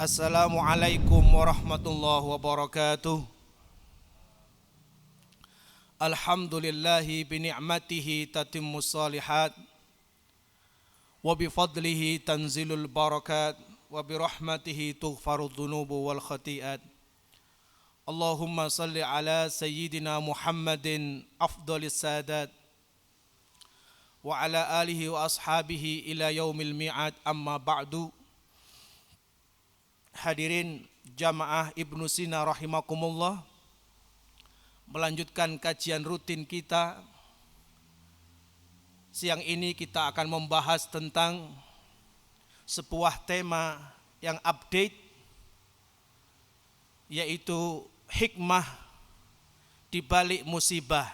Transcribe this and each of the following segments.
Assalamualaikum warahmatullahi wabarakatuh. Alhamdulillahi bini'matihi tatimmus salihat wa bifadlihi tanzilul barakat wa birahmatihi tughfarudz dzunubu wal khati'at. Allahumma salli ala sayyidina Muhammadin afdalis sadat wa ala alihi wa ashabihi ila yaumil mi'ad, amma ba'du. Hadirin jamaah Ibnu Sina rahimakumullah, melanjutkan kajian rutin kita. Siang ini kita akan membahas tentang sebuah tema yang update, yaitu hikmah di balik musibah.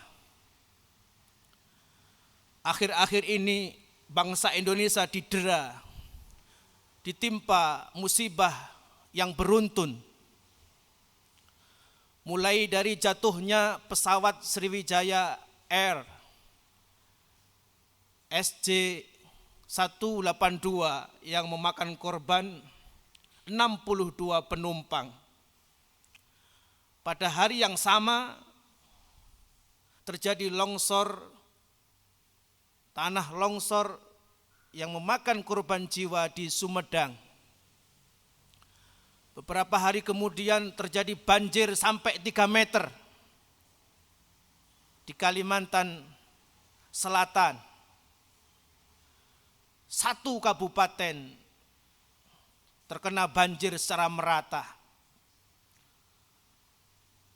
Akhir-akhir ini bangsa Indonesia ditimpa musibah yang beruntun. Mulai dari jatuhnya pesawat Sriwijaya Air SJ182 yang memakan korban 62 penumpang. Pada hari yang sama terjadi tanah longsor yang memakan korban jiwa di Sumedang. Beberapa hari kemudian terjadi banjir sampai 3 meter di Kalimantan Selatan. Satu kabupaten terkena banjir secara merata.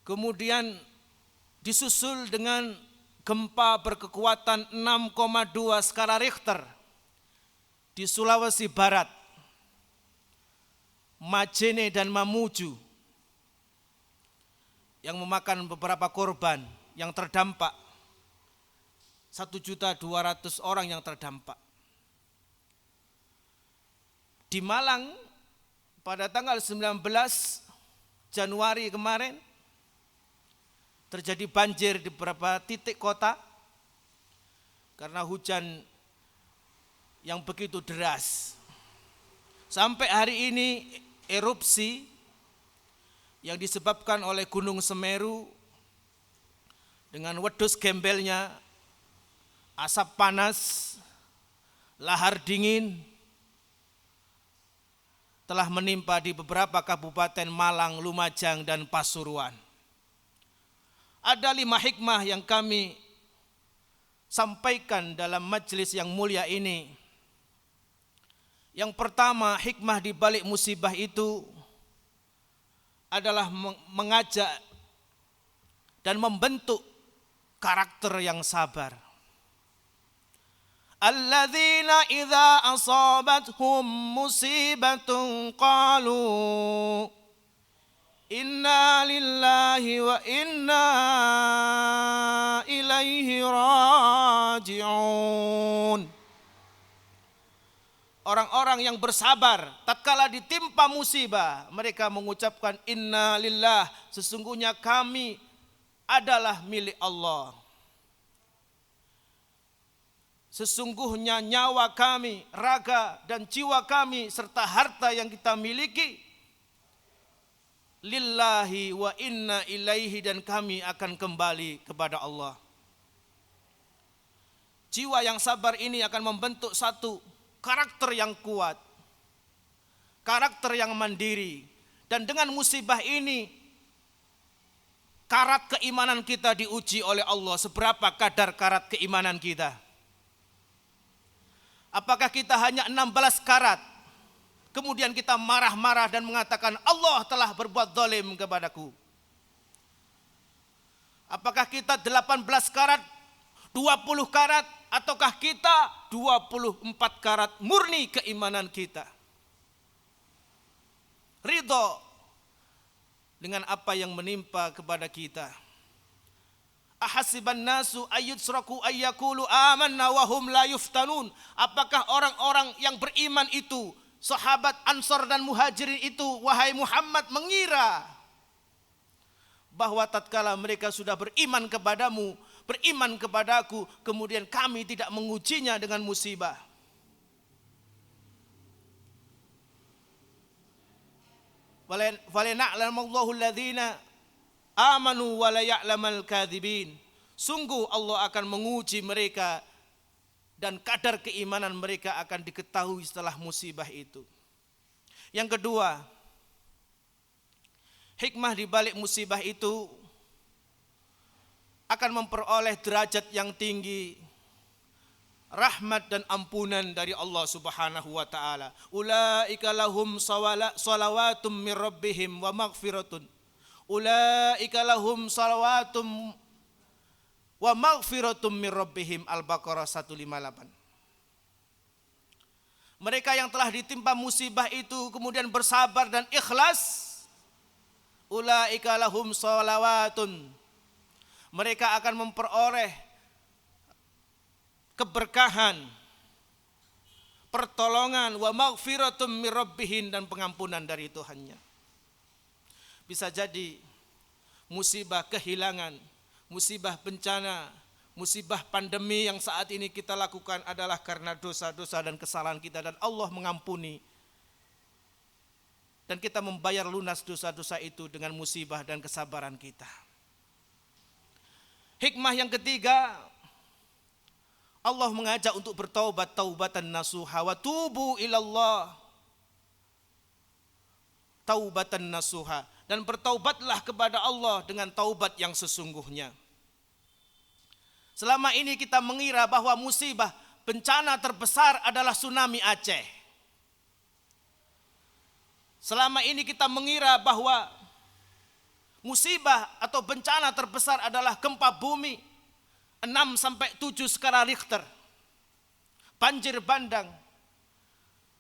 Kemudian disusul dengan gempa berkekuatan 6,2 skala Richter di Sulawesi Barat, Majene dan Mamuju, yang memakan beberapa korban yang terdampak. 1.200.000 orang yang terdampak. Di Malang pada tanggal 19 Januari kemarin terjadi banjir di beberapa titik kota karena hujan yang begitu deras. Sampai hari ini erupsi yang disebabkan oleh Gunung Semeru dengan wedhus gembelnya, asap panas, lahar dingin telah menimpa di beberapa kabupaten Malang, Lumajang, dan Pasuruan. Ada 5 hikmah yang kami sampaikan dalam majelis yang mulia ini. Yang pertama, hikmah di balik musibah itu adalah mengajak dan membentuk karakter yang sabar. Alladzina idza asabathum musibatun qalu inna lillahi wa inna ilaihi raji'un. Orang-orang yang bersabar tatkala ditimpa musibah, mereka mengucapkan inna lillah, sesungguhnya kami adalah milik Allah. Sesungguhnya nyawa kami, raga dan jiwa kami serta harta yang kita miliki lillahi wa inna ilaihi, dan kami akan kembali kepada Allah. Jiwa yang sabar ini akan membentuk satu karakter yang kuat, karakter yang mandiri. Dan dengan musibah ini, karat keimanan kita diuji oleh Allah. Seberapa kadar karat keimanan kita? Apakah kita hanya 16 karat, kemudian kita marah-marah dan mengatakan Allah telah berbuat zalim kepadaku? Apakah kita 18 karat, 20 karat, ataukah kita 24 karat murni keimanan kita? Ridho dengan apa yang menimpa kepada kita. Ahasiban nasu ayyutsraku ayyakulu amanna wa hum la yuftanun. Apakah orang-orang yang beriman itu, sahabat Ansor dan Muhajirin itu, wahai Muhammad, mengira bahwa tatkala mereka sudah beriman kepadamu, beriman kepadaku, kemudian kami tidak mengujinya dengan musibah? Walina'lamallahu alladhina amanu wa la ya'lamal kadzibin. Sungguh Allah akan menguji mereka dan kadar keimanan mereka akan diketahui setelah musibah itu. Yang kedua, hikmah di balik musibah itu akan memperoleh derajat yang tinggi, rahmat dan ampunan dari Allah Subhanahu wa taala. Ulaika lahum salawatum mir rabbihim wa maghfiratun. Ulaika lahum salawatum wa maghfiratum mir rabbihim. Al-Baqarah 158. Mereka yang telah ditimpa musibah itu kemudian bersabar dan ikhlas, ulaika lahum salawatun. Mereka akan memperoleh keberkahan, pertolongan, wa maghfiratum mir rabbihim, dan pengampunan dari Tuhannya. Bisa jadi musibah kehilangan, musibah bencana, musibah pandemi yang saat ini kita lakukan adalah karena dosa-dosa dan kesalahan kita, dan Allah mengampuni. Dan kita membayar lunas dosa-dosa itu dengan musibah dan kesabaran kita. Hikmah yang ketiga, Allah mengajak untuk bertaubat, taubatan nasuha, wa tubu ilallah taubatan nasuha, dan bertaubatlah kepada Allah dengan taubat yang sesungguhnya. Selama ini kita mengira bahwa musibah bencana terbesar adalah tsunami Aceh. Selama ini kita mengira bahwa musibah atau bencana terbesar adalah gempa bumi 6-7 skala Richter, banjir bandang,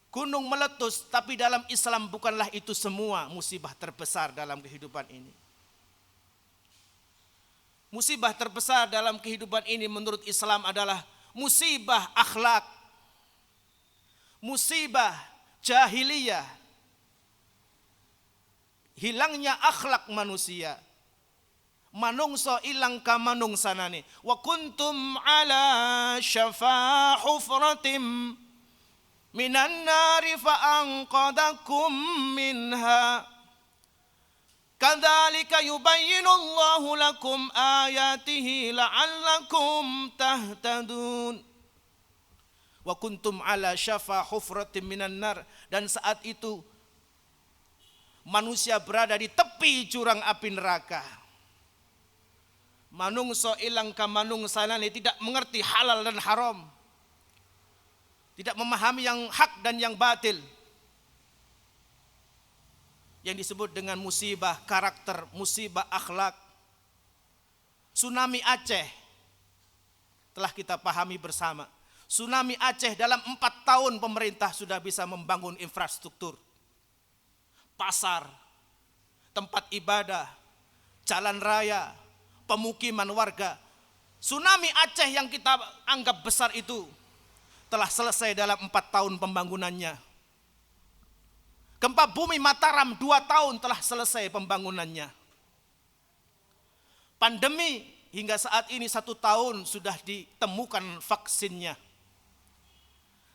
gunung meletus. Tapi dalam Islam bukanlah itu semua musibah terbesar dalam kehidupan ini. Musibah terbesar dalam kehidupan ini menurut Islam adalah musibah akhlak, musibah jahiliyah, hilangnya akhlak manusia. Manungso ilang ka manungsanane. Wa kuntum ala syafa hufratim minan nari fa anqadakum minha. Kadzalika yubayyinu Allahu lakum ayatihi la'allakum tahtadun. Wa kuntum ala syafa hufratim minan nar, dan saat itu manusia berada di tepi jurang api neraka. Manungso ilang ka manungsanane, tidak mengerti halal dan haram, tidak memahami yang hak dan yang batil, yang disebut dengan musibah karakter, musibah akhlak. Tsunami Aceh telah kita pahami bersama. Tsunami Aceh dalam 4 tahun pemerintah sudah bisa membangun infrastruktur, pasar, tempat ibadah, jalan raya, pemukiman warga. Tsunami Aceh yang kita anggap besar itu telah selesai dalam 4 tahun pembangunannya. Gempa bumi Mataram 2 tahun telah selesai pembangunannya. Pandemi hingga saat ini 1 tahun sudah ditemukan vaksinnya.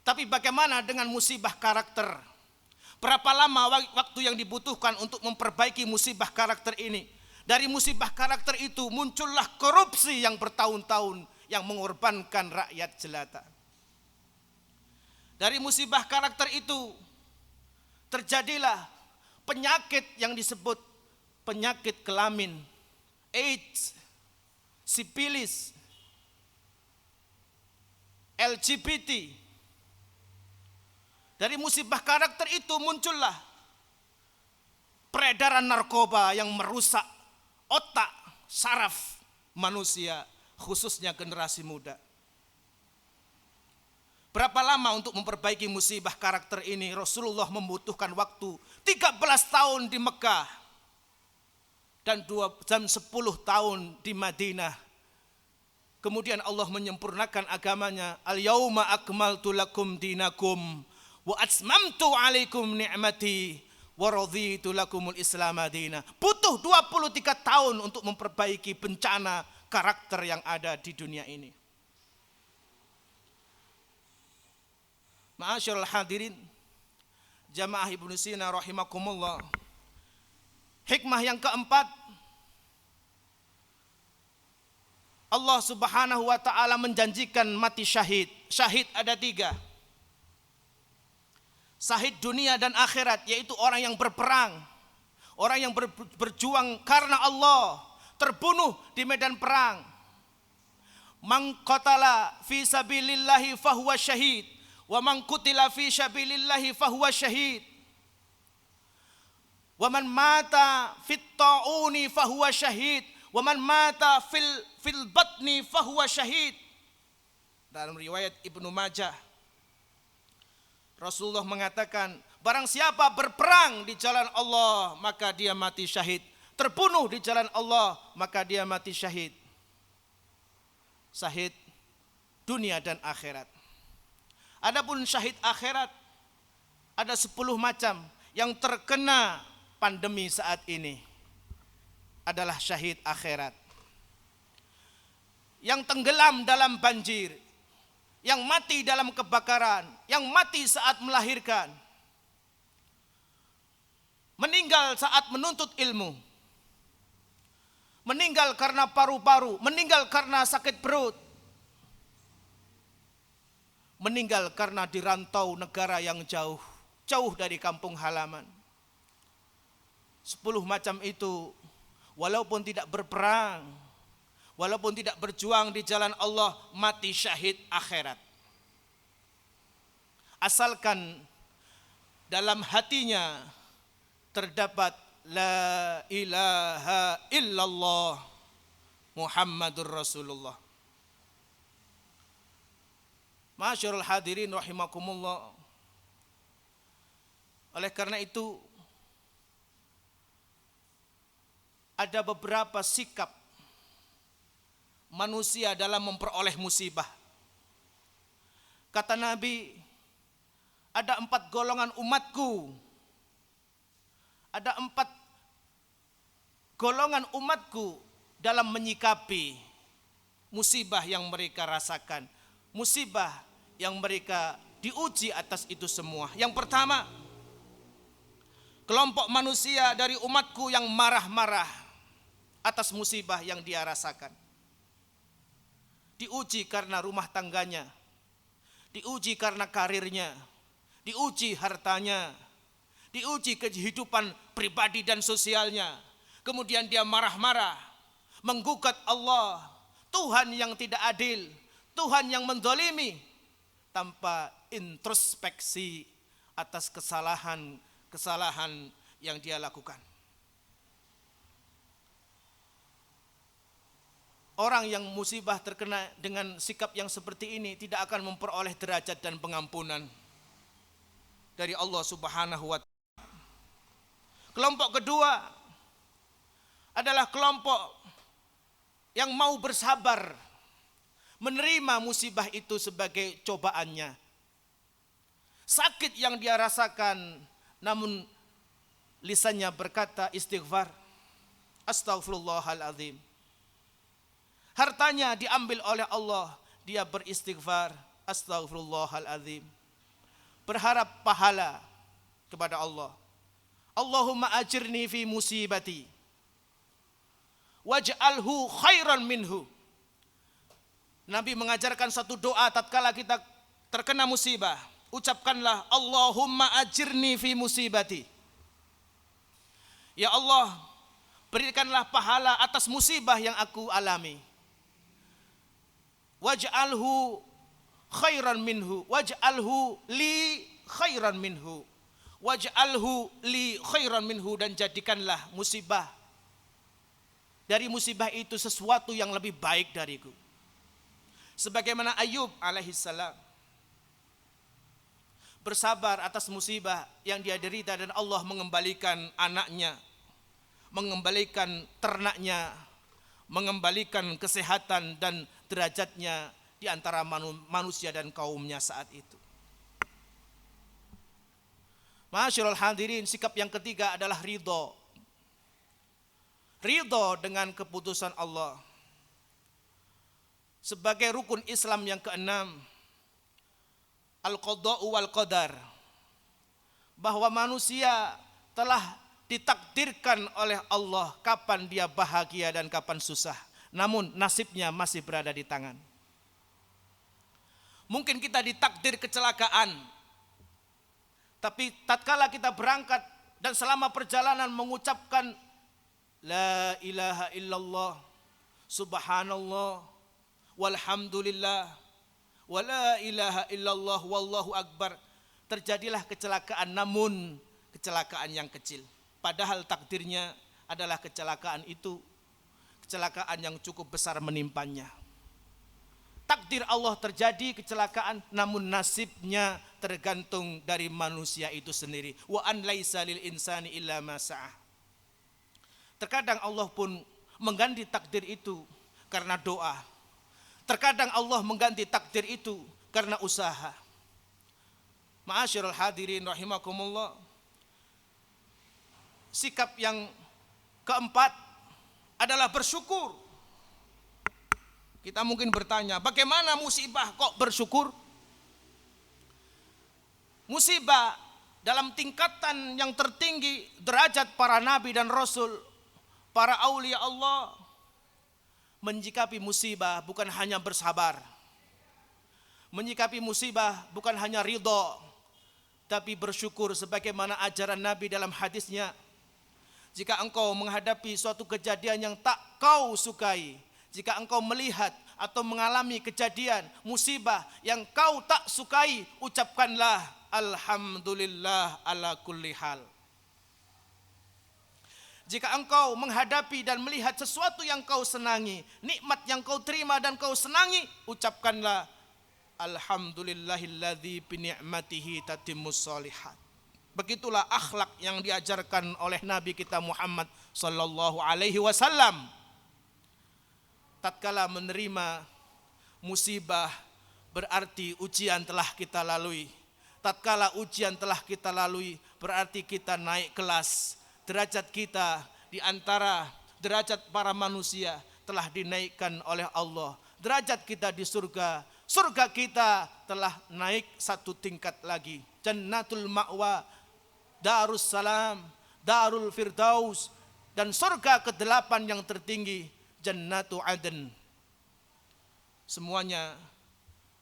Tapi bagaimana dengan musibah karakter? Berapa lama waktu yang dibutuhkan untuk memperbaiki musibah karakter ini? Dari musibah karakter itu muncullah korupsi yang bertahun-tahun yang mengorbankan rakyat jelata. Dari musibah karakter itu terjadilah penyakit yang disebut penyakit kelamin, AIDS, sipilis, LGBT. Dari musibah karakter itu muncullah peredaran narkoba yang merusak otak, saraf manusia, khususnya generasi muda. Berapa lama untuk memperbaiki musibah karakter ini? Rasulullah membutuhkan waktu 13 tahun di Mekah dan 10 tahun di Madinah. Kemudian Allah menyempurnakan agamanya. Al-yauma akmaltu lakum dinakum wa atmamtu alaikum ni'mati wa raditu lakumul Islam madina. Butuh 23 tahun untuk memperbaiki bencana karakter yang ada di dunia ini. Ma'asyiral hadirin, jamaah Ibnu Sina rahimakumullah. Hikmah yang keempat, Allah Subhanahu wa ta'ala menjanjikan mati syahid. Syahid ada 3. Syahid dunia dan akhirat, yaitu orang yang berperang, orang yang berjuang karena Allah, terbunuh di medan perang. Man qatala fi sabilillahi fahuwa syahid, wa man qutila fi sabilillahi fahuwa syahid. Wa man mata fit ta'uni fahuwa syahid, wa man mata fil batni fahuwa syahid. Dalam riwayat Ibnu Majah, Rasulullah mengatakan, barang siapa berperang di jalan Allah, maka dia mati syahid. Terbunuh di jalan Allah, maka dia mati syahid. Syahid dunia dan akhirat. Adapun syahid akhirat ada 10 macam. Yang terkena pandemi saat ini adalah syahid akhirat. Yang tenggelam dalam banjir, yang mati dalam kebakaran, yang mati saat melahirkan, meninggal saat menuntut ilmu, meninggal karena paru-paru, meninggal karena sakit perut, meninggal karena dirantau negara yang jauh, jauh dari kampung halaman. 10 macam itu, walaupun tidak berperang, walaupun tidak berjuang di jalan Allah, mati syahid akhirat. Asalkan dalam hatinya terdapat la ilaha illallah Muhammadur Rasulullah. Masyarul hadirin rahimakumullah. Oleh karena itu, ada beberapa sikap manusia dalam memperoleh musibah. Kata Nabi, ada 4 golongan umatku. Ada 4 golongan umatku dalam menyikapi musibah yang mereka rasakan. Musibah yang mereka diuji atas itu semua. Yang pertama, kelompok manusia dari umatku yang marah-marah atas musibah yang dia rasakan. Diuji karena rumah tangganya, diuji karena karirnya, diuji hartanya, diuji kehidupan pribadi dan sosialnya. Kemudian dia marah-marah, menggugat Allah, Tuhan yang tidak adil, Tuhan yang menzalimi, tanpa introspeksi atas kesalahan yang dia lakukan. Orang yang musibah terkena dengan sikap yang seperti ini tidak akan memperoleh derajat dan pengampunan dari Allah Subhanahu wa ta'ala. Kelompok kedua adalah kelompok yang mau bersabar menerima musibah itu sebagai cobaannya. Sakit yang dia rasakan, namun lisannya berkata istighfar, astaghfirullahaladzim. Hartanya diambil oleh Allah, dia beristighfar, astaghfirullahaladzim. Berharap pahala kepada Allah. Allahumma ajirni fi musibati waj'alhu khairan minhu. Nabi mengajarkan satu doa tatkala kita terkena musibah. Ucapkanlah Allahumma ajirni fi musibati. Ya Allah, berikanlah pahala atas musibah yang aku alami. Waj'alhu khairan minhu, waj'alhu li khairan minhu, waj'alhu li khairan minhu, dan jadikanlah musibah dari musibah itu sesuatu yang lebih baik dariku. Sebagaimana Ayub alaihissalam bersabar atas musibah yang dia derita dan Allah mengembalikan anaknya, mengembalikan ternaknya, mengembalikan kesehatan dan derajatnya di antara manusia dan kaumnya saat itu. Masyarul hadirin, sikap yang ketiga adalah ridho. Ridho dengan keputusan Allah. Sebagai rukun Islam yang keenam, al-qada'u wal qadar, bahwa manusia telah ditakdirkan oleh Allah kapan dia bahagia dan kapan susah. Namun nasibnya masih berada di tangan. Mungkin kita ditakdir kecelakaan, tapi tatkala kita berangkat dan selama perjalanan mengucapkan la ilaha illallah, subhanallah, walhamdulillah, wa la ilaha illallah, wallahu akbar, terjadilah kecelakaan, namun kecelakaan yang kecil. Padahal takdirnya adalah kecelakaan itu kecelakaan yang cukup besar menimpanya. Takdir Allah terjadi kecelakaan, namun nasibnya tergantung dari manusia itu sendiri. Wa an laisa lil insani illa ma sa'ah. Terkadang Allah pun mengganti takdir itu karena doa. Terkadang Allah mengganti takdir itu karena usaha. Ma'asyiral hadirin rahimakumullah. Sikap yang keempat adalah bersyukur. Kita mungkin bertanya, bagaimana musibah kok bersyukur? Musibah dalam tingkatan yang tertinggi, derajat para nabi dan rasul, para aulia Allah, menyikapi musibah bukan hanya bersabar. Menyikapi musibah bukan hanya ridho, tapi bersyukur sebagaimana ajaran Nabi dalam hadisnya. Jika engkau menghadapi suatu kejadian yang tak kau sukai, jika engkau melihat atau mengalami kejadian musibah yang kau tak sukai, ucapkanlah alhamdulillah ala kulli hal. Jika engkau menghadapi dan melihat sesuatu yang kau senangi, nikmat yang kau terima dan kau senangi, ucapkanlah alhamdulillahilladzi bi ni'matihi tatimmus shalihat. Begitulah akhlak yang diajarkan oleh Nabi kita Muhammad sallallahu alaihi wasallam. Tatkala menerima musibah berarti ujian telah kita lalui. Tatkala ujian telah kita lalui berarti kita naik kelas. Derajat kita di antara derajat para manusia telah dinaikkan oleh Allah. Derajat kita di surga, surga kita telah naik satu tingkat lagi. Jannatul ma'wa, Darus Salam, Darul Firdaus, dan surga ke-8 yang tertinggi, Jannatu Aden. Semuanya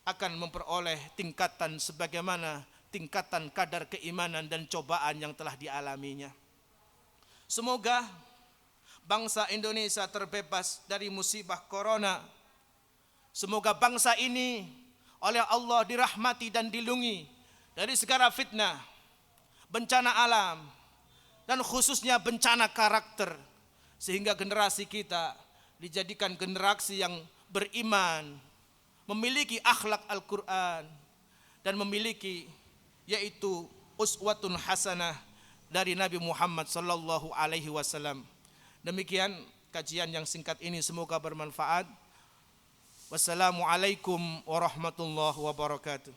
akan memperoleh tingkatan sebagaimana tingkatan kadar keimanan dan cobaan yang telah dialaminya. Semoga bangsa Indonesia terbebas dari musibah corona. Semoga bangsa ini oleh Allah dirahmati dan dilindungi dari segala fitnah, bencana alam, dan khususnya bencana karakter, sehingga generasi kita dijadikan generasi yang beriman, memiliki akhlak Al-Quran, dan memiliki yaitu uswatun hasanah dari Nabi Muhammad sallallahu alaihi wasallam. Demikian kajian yang singkat ini, semoga bermanfaat. Wassalamualaikum warahmatullahi wabarakatuh.